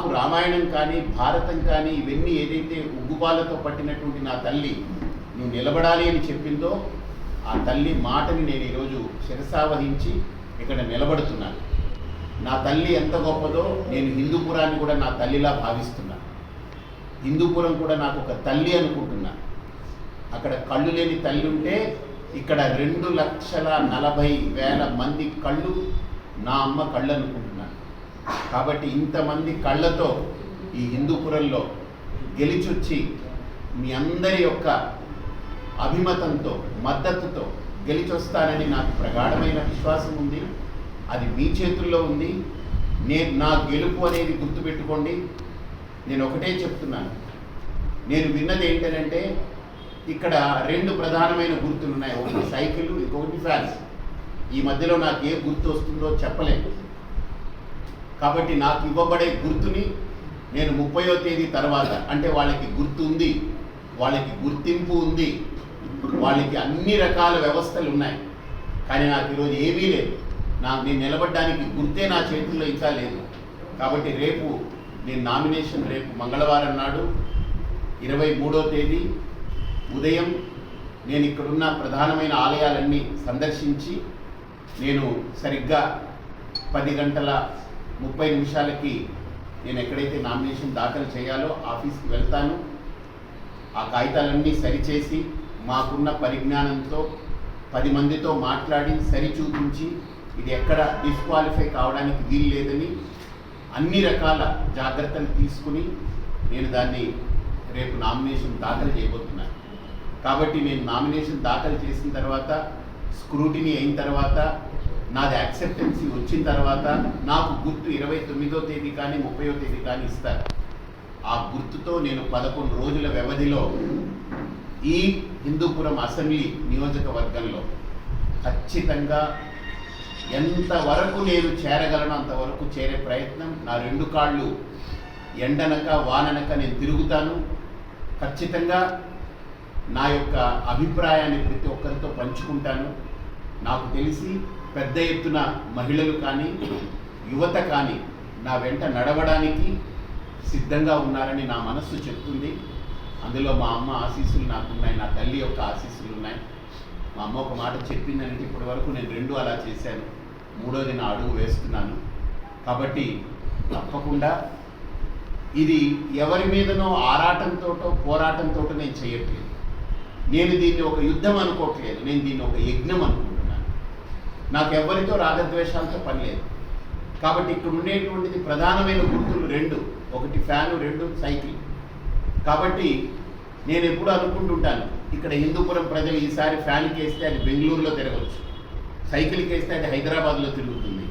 నాకు రామాయణం కానీ భారతం కానీ ఇవన్నీ ఏదైతే ఉగ్గుపాలతో పట్టినటువంటి నా తల్లి నువ్వు నిలబడాలి అని చెప్పిందో ఆ తల్లి మాటని నేను ఈరోజు శిరసావహించి ఇక్కడ నిలబడుతున్నాను. నా తల్లి ఎంత గొప్పదో నేను హిందూపురాన్ని కూడా నా తల్లిలా భావిస్తున్నాను. హిందూపురం కూడా నాకు ఒక తల్లి అనుకుంటున్నాను. అక్కడ కళ్ళు లేని తల్లి ఉంటే ఇక్కడ 2,40,000 మంది కళ్ళు నా అమ్మ కళ్ళు అనుకుంటున్నాను. కాబట్టి ఇంతమంది కళ్ళతో ఈ హిందూపురంలో గెలిచొచ్చి మీ అందరి యొక్క అభిమతంతో మద్దతుతో గెలిచొస్తానని నాకు ప్రగాఢమైన విశ్వాసం ఉంది. అది మీ చేతుల్లో ఉంది. నా గెలుపు అనేది గుర్తుపెట్టుకోండి. నేను ఒకటే చెప్తున్నాను, నేను విన్నది ఏంటంటే ఇక్కడ 2 ప్రధానమైన గుర్తులు ఉన్నాయి. ఒకటి సైకిల్, ఇంకొకటి ఫ్యాన్స్. ఈ మధ్యలో నాకు ఏ గుర్తు వస్తుందో చెప్పలేను. కాబట్టి నాకు ఇవ్వబడే గుర్తుని నేను 30వ తేదీ తర్వాత, అంటే వాళ్ళకి గుర్తు ఉంది, వాళ్ళకి గుర్తింపు ఉంది, వాళ్ళకి అన్ని రకాల వ్యవస్థలు ఉన్నాయి, కానీ నాకు ఈరోజు ఏమీ లేదు. నేను నిలబడడానికి గుర్తే నా చేతుల్లో ఇంకా లేదు. కాబట్టి రేపు నేను నామినేషన్ రేపు మంగళవారం నాడు 23వ తేదీ ఉదయం నేను ఇక్కడున్న ప్రధానమైన ఆలయాలన్నీ సందర్శించి నేను సరిగ్గా 10:30 నేను ఎక్కడైతే నామినేషన్ దాఖలు చేయాలో ఆఫీస్కి వెళ్తాను. ఆ కాగితాలన్నీ సరిచేసి మాకున్న పరిజ్ఞానంతో 10 మందితో మాట్లాడి సరిచూపించి ఇది ఎక్కడ డిస్క్వాలిఫై కావడానికి వీలు లేదని అన్ని రకాల జాగ్రత్తలు తీసుకుని నేను దాన్ని రేపు నామినేషన్ దాఖలు చేయబోతున్నాను. కాబట్టి నేను నామినేషన్ దాఖలు చేసిన తర్వాత స్క్రూటినీ అయిన తర్వాత నాది యాక్సెప్టెన్సీ వచ్చిన తర్వాత నాకు గుర్తు 29వ తేదీ కానీ 30వ తేదీ కానీ ఇస్తారు. ఆ గుర్తుతో నేను 11 రోజుల వ్యవధిలో ఈ హిందూపురం అసెంబ్లీ నియోజకవర్గంలో ఖచ్చితంగా ఎంతవరకు నేను చేరగలను అంతవరకు చేరే ప్రయత్నం, నా 2 కాళ్ళు ఎండనక వాననక నేను తిరుగుతాను. ఖచ్చితంగా నా యొక్క అభిప్రాయాన్ని ప్రతి ఒక్కరితో పంచుకుంటాను. నాకు తెలిసి పెద్ద ఎత్తున మహిళలు కానీ యువత కానీ నా వెంట నడవడానికి సిద్ధంగా ఉన్నారని నా మనస్సు చెప్తుంది. అందులో మా అమ్మ ఆశీస్సులు నాకున్నాయి, నా తల్లి యొక్క ఆశీస్సులు ఉన్నాయి. మా అమ్మ ఒక మాట చెప్పిందంటే ఇప్పటి వరకు నేను 2 అలా చేశాను, 3వది నా అడుగు వేస్తున్నాను. కాబట్టి తప్పకుండా ఇది ఎవరి మీదనో ఆరాటంతోటో పోరాటంతో నేను చేయట్లేదు. నేను దీన్ని ఒక యుద్ధం అనుకోవట్లేదు, నేను దీన్ని ఒక యజ్ఞం అనుకుంటున్నాను. నాకు ఎవరితో రాగద్వేషాలతో పని లేదు. కాబట్టి ఇక్కడ ఉండేటువంటిది ప్రధానమైన గుర్తులు 2, ఒకటి ఫ్యాను, 2 సైకిల్. కాబట్టి నేను ఎప్పుడు అనుకుంటుంటాను, ఇక్కడ హిందూపురం ప్రజలు ఈసారి ఫ్యాన్కి వేస్తే అది బెంగళూరులో తిరగవచ్చు, సైకిల్కి వేస్తే అది హైదరాబాద్లో తిరుగుతుంది,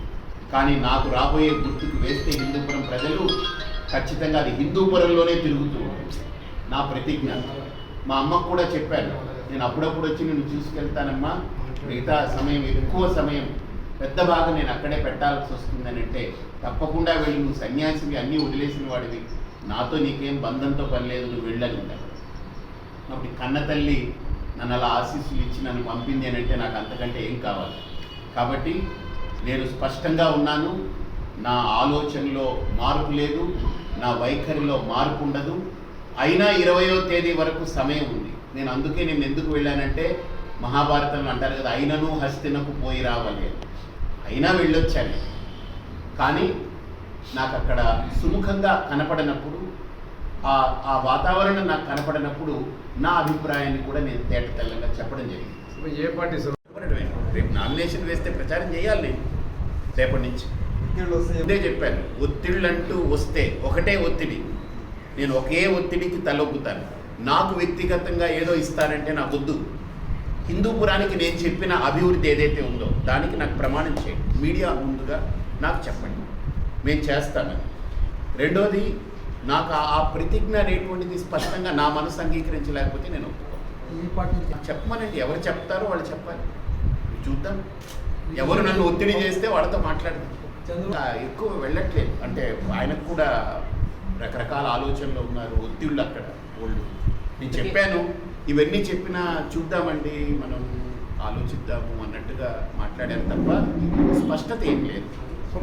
కానీ నాకు రాబోయే గుర్తుకు వేస్తే హిందూపురం ప్రజలు ఖచ్చితంగా అది హిందూపురంలోనే తిరుగుతుంది. నా ప్రతిజ్ఞ. మా అమ్మకు కూడా చెప్పాను, నేను అప్పుడప్పుడు వచ్చి నేను చూసుకెళ్తానమ్మా, మిగతా సమయం ఎక్కువ సమయం పెద్ద భాగం నేను అక్కడే పెట్టాల్సి వస్తుందని అంటే తప్పకుండా వెళ్ళి, నువ్వు సన్యాసివి, అన్నీ వదిలేసిన వాడివి, నాతో నీకేం బంధంతో పని లేదు, నువ్వు వెళ్ళని ఉంటాను. అప్పుడు కన్న తల్లి నన్ను అలా ఆశీస్సులు ఇచ్చి నన్ను పంపింది అని అంటే నాకు అంతకంటే ఏం కావాలి. కాబట్టి నేను స్పష్టంగా ఉన్నాను, నా ఆలోచనలో మార్పు లేదు, నా వైఖరిలో మార్పు ఉండదు. అయినా 20వ తేదీ వరకు సమయం ఉంది. నేను ఎందుకు వెళ్ళానంటే, మహాభారతంలో అంటారు కదా, అయినను హస్తినకు పోయి రావాలి, అయినా వెళ్ళొచ్చాను. కానీ నాకు అక్కడ సుముఖంగా కనపడినప్పుడు, ఆ వాతావరణం నాకు కనపడినప్పుడు నా అభిప్రాయాన్ని కూడా నేను తేటతెల్లంగా చెప్పడం జరిగింది. ఏ పార్టీ రేపు నామినేషన్ వేస్తే ప్రచారం చేయాలి. నేను రేపటి నుంచి ఇదే చెప్పాను, ఒత్తిళ్ళంటూ వస్తే ఒకటే ఒత్తిడి, నేను ఒకే ఒత్తిడికి తలొగ్గుతాను. నాకు వ్యక్తిగతంగా ఏదో ఇస్తానంటే నాకు వద్దు. హిందూపురానికి నేను చెప్పిన అభివృద్ధి ఏదైతే ఉందో దానికి నాకు ప్రమాణం చేయండి, మీడియా ముందుగా నాకు చెప్పండి, మేము చేస్తామని. రెండోది, నాకు ఆ ప్రతిజ్ఞ అనేటువంటిది స్పష్టంగా నా మనసు అంగీకరించలేకపోతే నేను చెప్పమనండి. ఎవరు చెప్తారో వాళ్ళు చెప్పాలి, చూద్దాం. ఎవరు నన్ను ఒత్తిడి చేస్తే వాళ్ళతో మాట్లాడతాం. ఎక్కువ వెళ్ళట్లేదు, అంటే ఆయనకు కూడా రకరకాల ఆలోచనలు ఉన్నారు, ఒత్తిళ్ళు అక్కడ వాళ్ళు. నేను చెప్పాను, ఇవన్నీ చెప్పినా చూద్దామండి, మనం ఆలోచిద్దాము అన్నట్టుగా మాట్లాడాను తప్ప స్పష్టత ఏం లేదు.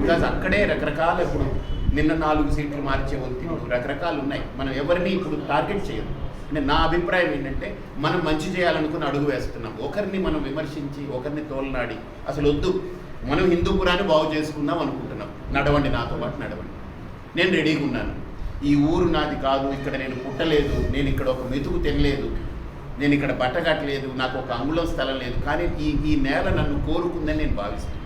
బికాజ్ అక్కడే రకరకాల ఇప్పుడు నిన్న 4 సీట్లు మార్చే ఒత్తిడి రకరకాలు ఉన్నాయి. మనం ఎవరిని ఇప్పుడు టార్గెట్ చేయరు. అంటే నా అభిప్రాయం ఏంటంటే మనం మంచి చేయాలనుకుని అడుగు వేస్తున్నాం. ఒకరిని మనం విమర్శించి ఒకరిని తోలనాడి అసలు వద్దు. మనం హిందూపురాన్ని బాగు చేసుకుందాం అనుకుంటున్నాం. నడవండి, నాతో పాటు నడవండి, నేను రెడీగా ఉన్నాను. ఈ ఊరు నాది కాదు, ఇక్కడ నేను పుట్టలేదు, నేను ఇక్కడ ఒక మెతుకు తినలేదు, నేను ఇక్కడ బట్ట కట్టలేదు, నాకు ఒక అంగుళం స్థలం లేదు, కానీ ఈ నేల నన్ను కోరుకుందని నేను భావిస్తున్నాను.